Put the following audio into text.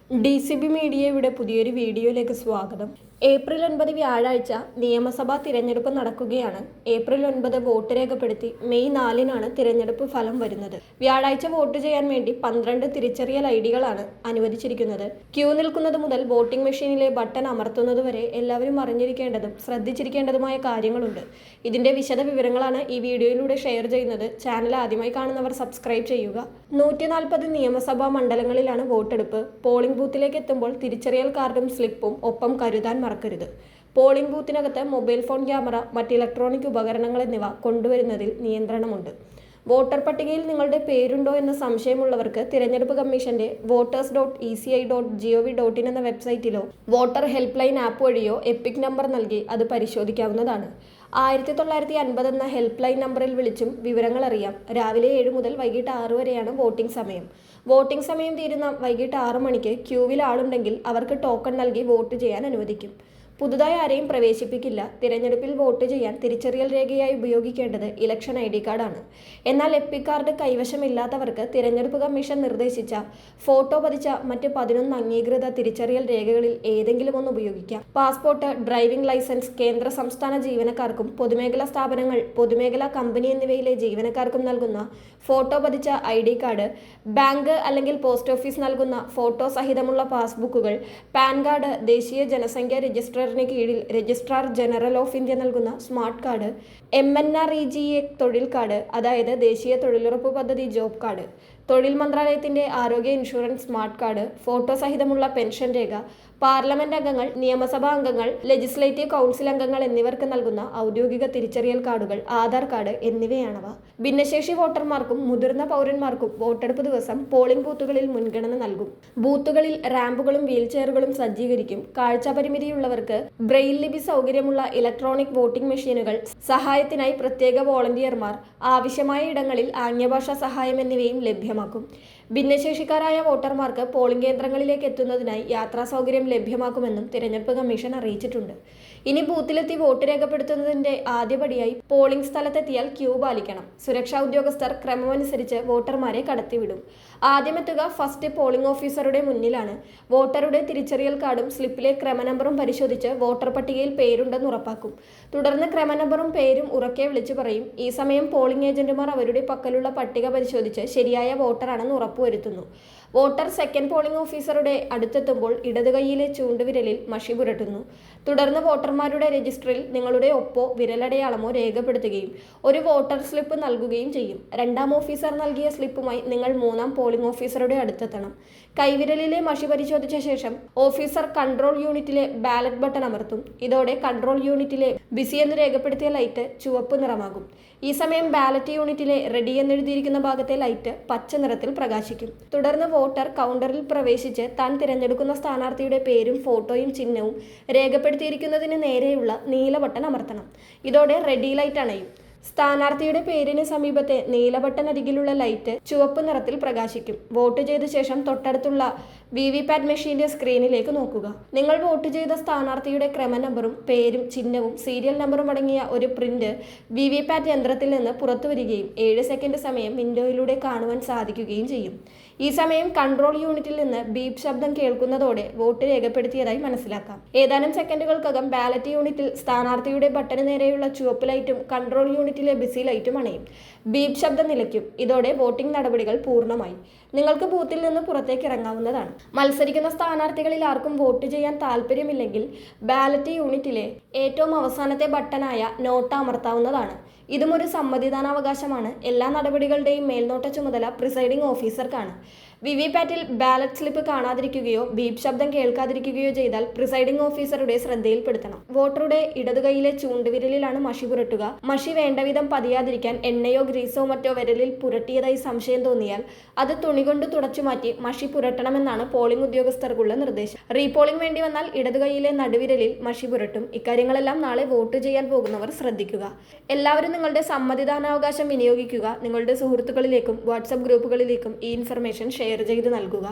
DCB മീഡിയയുടെ പുതിയൊരു വീഡിയോയിലേക്ക് സ്വാഗതം. ഏപ്രിൽ 9 വ്യാഴാഴ്ച നിയമസഭാ തിരഞ്ഞെടുപ്പ് നടക്കുകയാണ്. ഏപ്രിൽ 9 വോട്ട് രേഖപ്പെടുത്തി മെയ് 4 തിരഞ്ഞെടുപ്പ് ഫലം വരുന്നത്. വ്യാഴാഴ്ച വോട്ട് ചെയ്യാൻ വേണ്ടി 12 തിരിച്ചറിയൽ ഐഡികളാണ് അനുവദിച്ചിരിക്കുന്നത്. ക്യൂ നിൽക്കുന്നത് മുതൽ വോട്ടിംഗ് മെഷീനിലെ ബട്ടൺ അമർത്തുന്നതുവരെ എല്ലാവരും അറിഞ്ഞിരിക്കേണ്ടതും ശ്രദ്ധിച്ചിരിക്കേണ്ടതുമായ കാര്യങ്ങളുണ്ട്. ഇതിന്റെ വിശദ വിവരങ്ങളാണ് ഈ വീഡിയോയിലൂടെ ഷെയർ ചെയ്യുന്നത്. ചാനൽ ആദ്യമായി കാണുന്നവർ സബ്സ്ക്രൈബ് ചെയ്യുക. 140 നിയമസഭാ മണ്ഡലങ്ങളിലാണ് വോട്ടെടുപ്പ്. പോളിംഗ് ബൂത്തിലേക്ക് എത്തുമ്പോൾ തിരിച്ചറിയൽ കാർഡും സ്ലിപ്പും ഒപ്പം കരുതാൻ മറക്കരുത്. പോളിംഗ് ബൂത്തിനകത്ത് മൊബൈൽ ഫോൺ ക്യാമറ, മറ്റ് ഇലക്ട്രോണിക് ഉപകരണങ്ങൾ എന്നിവ കൊണ്ടുവരുന്നതിൽ നിയന്ത്രണമുണ്ട്. വോട്ടർ പട്ടികയിൽ നിങ്ങളുടെ പേരുണ്ടോ എന്ന സംശയമുള്ളവർക്ക് തിരഞ്ഞെടുപ്പ് കമ്മീഷന്റെ voters.eci.gov.in എന്ന വെബ്സൈറ്റിലോ വോട്ടർ ഹെൽപ്പ് ലൈൻ ആപ്പ് വഴിയോ എപ്പിക് നമ്പർ നൽകി അത് പരിശോധിക്കാവുന്നതാണ്. 1950 എന്ന ഹെൽപ്പ് ലൈൻ നമ്പറിൽ വിളിച്ചും വിവരങ്ങൾ അറിയാം. രാവിലെ 7 മുതൽ വൈകിട്ട് 6 വരെയാണ് വോട്ടിംഗ് സമയം. വോട്ടിംഗ് സമയം തീരുന്ന വൈകിട്ട് 6 മണിക്ക് ക്യൂവിൽ ആളുണ്ടെങ്കിൽ അവർക്ക് ടോക്കൺ നൽകി വോട്ട് ചെയ്യാൻ അനുവദിക്കും. പുതുതായി ആരെയും പ്രവേശിപ്പിക്കില്ല. തിരഞ്ഞെടുപ്പിൽ വോട്ട് ചെയ്യാൻ തിരിച്ചറിയൽ രേഖയായി ഉപയോഗിക്കേണ്ടത് ഇലക്ഷൻ ID കാർഡാണ്. എന്നാൽ എപ്പിക് കാർഡ് കൈവശമില്ലാത്തവർക്ക് തിരഞ്ഞെടുപ്പ് കമ്മീഷൻ നിർദ്ദേശിച്ച ഫോട്ടോ പതിച്ച മറ്റ് 11 അംഗീകൃത തിരിച്ചറിയൽ രേഖകളിൽ ഏതെങ്കിലും ഒന്ന് ഉപയോഗിക്കാം. പാസ്പോർട്ട്, ഡ്രൈവിംഗ് ലൈസൻസ് കേന്ദ്ര സംസ്ഥാന ജീവനക്കാർക്കും പൊതുമേഖലാ സ്ഥാപനങ്ങൾ, പൊതുമേഖലാ കമ്പനി എന്നിവയിലെ ജീവനക്കാർക്കും നൽകുന്ന ഫോട്ടോ പതിച്ച ID കാർഡ്, ബാങ്ക് അല്ലെങ്കിൽ പോസ്റ്റ് ഓഫീസ് നൽകുന്ന ഫോട്ടോ സഹിതമുള്ള പാസ്ബുക്കുകൾ, പാൻ കാർഡ്, ദേശീയ ജനസംഖ്യാ രജിസ്റ്ററിന് കീഴിൽ രജിസ്ട്രാർ ജനറൽ ഓഫ് ഇന്ത്യ നൽകുന്ന സ്മാർട്ട് കാർഡ്, MNREGA തൊഴിൽ കാർഡ്, അതായത് ദേശീയ തൊഴിലുറപ്പ് പദ്ധതി ജോബ് കാർഡ്, തൊഴിൽ മന്ത്രാലയത്തിന്റെ ആരോഗ്യ ഇൻഷുറൻസ് സ്മാർട്ട് കാർഡ്, ഫോട്ടോ സഹിതമുള്ള പെൻഷൻ രേഖ, പാർലമെന്റ് അംഗങ്ങൾ, നിയമസഭാ അംഗങ്ങൾ, ലെജിസ്ലേറ്റീവ് കൗൺസിൽ അംഗങ്ങൾ എന്നിവർക്ക് നൽകുന്ന ഔദ്യോഗിക തിരിച്ചറിയൽ കാർഡുകൾ, ആധാർ കാർഡ് എന്നിവയാണവ. ഭിന്നശേഷി വോട്ടർമാർക്കും മുതിർന്ന പൗരന്മാർക്കും വോട്ടെടുപ്പ് ദിവസം പോളിംഗ് ബൂത്തുകളിൽ മുൻഗണന നൽകും. ബൂത്തുകളിൽ റാമ്പുകളും വീൽചെയറുകളും സജ്ജീകരിക്കും. കാഴ്ചപരിമിതിയുള്ളവർക്ക് ബ്രെയിൽ ലിപി സൗകര്യമുള്ള ഇലക്ട്രോണിക് വോട്ടിംഗ് മെഷീനുകൾ, സഹായത്തിനായി പ്രത്യേക വോളണ്ടിയർമാർ, ആവശ്യമായ ഇടങ്ങളിൽ ആംഗ്യഭാഷാ സഹായം എന്നിവയും ലഭ്യമാക്കും. ഭിന്നശേഷിക്കാരായ വോട്ടർമാർക്ക് പോളിംഗ് കേന്ദ്രങ്ങളിലേക്ക് എത്തുന്നതിനായി യാത്രാ സൗകര്യം ലഭ്യമാക്കുമെന്നും തിരഞ്ഞെടുപ്പ് കമ്മീഷൻ അറിയിച്ചിട്ടുണ്ട്. ഇനി ബൂത്തിലെത്തി വോട്ട് രേഖപ്പെടുത്തുന്നതിന്റെ ആദ്യപടിയായി പോളിംഗ് സ്ഥലത്തെത്തിയാൽ ക്യൂ പാലിക്കണം. സുരക്ഷാ ഉദ്യോഗസ്ഥർ ക്രമമനുസരിച്ച് വോട്ടർമാരെ കടത്തിവിടും. ആദ്യമെത്തുക ഫസ്റ്റ് പോളിംഗ് ഓഫീസറുടെ മുന്നിലാണ്. വോട്ടറുടെ തിരിച്ചറിയൽ കാർഡും സ്ലിപ്പിലെ ക്രമനമ്പറും പരിശോധിച്ച് വോട്ടർ പട്ടികയിൽ പേരുണ്ടെന്ന് ഉറപ്പാക്കും. തുടർന്ന് ക്രമനമ്പറും പേരും ഉറക്കെ വിളിച്ചു പറയും. ഈ സമയം പോളിംഗ് ഏജന്റുമാർ അവരുടെ പക്കലുള്ള പട്ടിക പരിശോധിച്ച് ശരിയായ വോട്ടറാണെന്ന് ഉറപ്പുവരുത്തുന്നു. വോട്ടർ സെക്കൻഡ് പോളിംഗ് ഓഫീസറുടെ അടുത്തെത്തുമ്പോൾ ഇടത് കൈയിലെ ചൂണ്ടുവിരലിൽ മഷി പുരട്ടുന്നു. തുടർന്ന് വോട്ടർമാരുടെ രജിസ്റ്ററിൽ നിങ്ങളുടെ ഒപ്പോ വിരലടയാളമോ രേഖപ്പെടുത്തുകയും ഒരു വോട്ടർ സ്ലിപ്പ് നൽകുകയും ചെയ്യും. രണ്ടാം ഓഫീസർ നൽകിയ സ്ലിപ്പുമായി നിങ്ങൾ മൂന്നാം പോളിംഗ് ഓഫീസറുടെ അടുത്തെത്തണം. കൈവിരലിലെ മഷി പരിശോധിച്ച ശേഷം ഓഫീസർ കൺട്രോൾ യൂണിറ്റിലെ ബാലറ്റ് ബട്ടൺ അമർത്തും. ഇതോടെ കൺട്രോൾ യൂണിറ്റിലെ ബിസി എന്ന് രേഖപ്പെടുത്തിയ ലൈറ്റ് ചുവപ്പ് നിറമാകും. ഈ സമയം ബാലറ്റ് യൂണിറ്റിലെ റെഡി എന്നെഴുതിയിരിക്കുന്ന ഭാഗത്തെ ലൈറ്റ് പച്ച നിറത്തിൽ പ്രകാശിക്കും. തുടർന്ന് വോട്ടർ കൗണ്ടറിൽ പ്രവേശിച്ച് താൻ തിരഞ്ഞെടുക്കുന്ന സ്ഥാനാർത്ഥിയുടെ പേരും ഫോട്ടോയും ചിഹ്നവും രേഖപ്പെടുത്തിയിരിക്കുന്നതിന് നേരെയുള്ള നീല ബട്ടൺ അമർത്തണം. ഇതോടെ റെഡി ലൈറ്റ് അണയും. സ്ഥാനാർത്ഥിയുടെ പേരിന് സമീപത്തെ നീല ബട്ടൺ അരികിലുള്ള ലൈറ്റ് ചുവപ്പ് നിറത്തിൽ പ്രകാശിക്കും. വോട്ട് ചെയ്ത ശേഷം തൊട്ടടുത്തുള്ള VVPAT മെഷീന്റെ സ്ക്രീനിലേക്ക് നോക്കുക. നിങ്ങൾ വോട്ട് ചെയ്ത സ്ഥാനാർത്ഥിയുടെ ക്രമനമ്പറും പേരും ചിഹ്നവും സീരിയൽ നമ്പറും അടങ്ങിയ ഒരു പ്രിന്റ് VVPAT യന്ത്രത്തിൽ നിന്ന് പുറത്തു വരികയും 7 സെക്കൻഡ് സമയം വിൻഡോയിലൂടെ കാണുവാൻ സാധിക്കുകയും ചെയ്യും. ഈ സമയം കൺട്രോൾ യൂണിറ്റിൽ നിന്ന് ബീപ് ശബ്ദം കേൾക്കുന്നതോടെ വോട്ട് രേഖപ്പെടുത്തിയതായി മനസ്സിലാക്കാം. ഏതാനും സെക്കൻഡുകൾക്കകം ബാലറ്റ് യൂണിറ്റിൽ സ്ഥാനാർത്ഥിയുടെ ബട്ടന് നേരെയുള്ള ചുവപ്പ് ലൈറ്റും കൺട്രോൾ യൂണിറ്റിലെ ബിസി ലൈറ്റും അണയും. ബീപ് ശബ്ദം നിലയ്ക്കും. ഇതോടെ വോട്ടിംഗ് നടപടികൾ പൂർണ്ണമായി. നിങ്ങൾക്ക് ബൂത്തിൽ നിന്ന് പുറത്തേക്ക് ഇറങ്ങാവുന്നതാണ്. മത്സരിക്കുന്ന സ്ഥാനാർത്ഥികളിൽ ആർക്കും വോട്ട് ചെയ്യാൻ താല്പര്യമില്ലെങ്കിൽ ബാലറ്റ് യൂണിറ്റിലെ ഏറ്റവും അവസാനത്തെ ബട്ടണായ നോട്ട് അമർത്താവുന്നതാണ്. ഇതും ഒരു സമ്മതിദാനാവകാശമാണ്. എല്ലാ നടപടികളുടെയും മേൽനോട്ട ചുമതല പ്രിസൈഡിംഗ് ഓഫീസർക്കാണ്. VVPATൽ ബാലറ്റ് സ്ലിപ്പ് കാണാതിരിക്കുകയോ ബീപ് ശബ്ദം കേൾക്കാതിരിക്കുകയോ ചെയ്താൽ പ്രിസൈഡിംഗ് ഓഫീസറുടെ ശ്രദ്ധയിൽപ്പെടുത്തണം. വോട്ടറുടെ ഇടതുകൈയിലെ ചൂണ്ടുവിരലിലാണ് മഷി പുരട്ടുക. മഷി വേണ്ടവിധം പതിയാതിരിക്കാൻ എണ്ണയോ ഗ്രീസോ മറ്റോ വിരലിൽ പുരട്ടിയതായി സംശയം തോന്നിയാൽ അത് തുണി കൊണ്ട് തുടച്ചുമാറ്റി മഷി പുരട്ടണമെന്നാണ് പോളിംഗ് ഉദ്യോഗസ്ഥർക്കുള്ള നിർദ്ദേശം. റീപോളിംഗ് വേണ്ടി വന്നാൽ ഇടതുകൈയിലെ നടുവിരലിൽ മഷി പുരട്ടും. ഇക്കാര്യങ്ങളെല്ലാം നാളെ വോട്ട് ചെയ്യാൻ പോകുന്നവർ ശ്രദ്ധിക്കുക. എല്ലാവരും നിങ്ങളുടെ സമ്മതിദാനാവകാശം വിനിയോഗിക്കുക. നിങ്ങളുടെ സുഹൃത്തുക്കളിലേക്കും വാട്സപ്പ് ഗ്രൂപ്പുകളിലേക്കും ഈ ഇൻഫർമേഷൻ ഷെയർ ചെയ്ത് നൽകുക.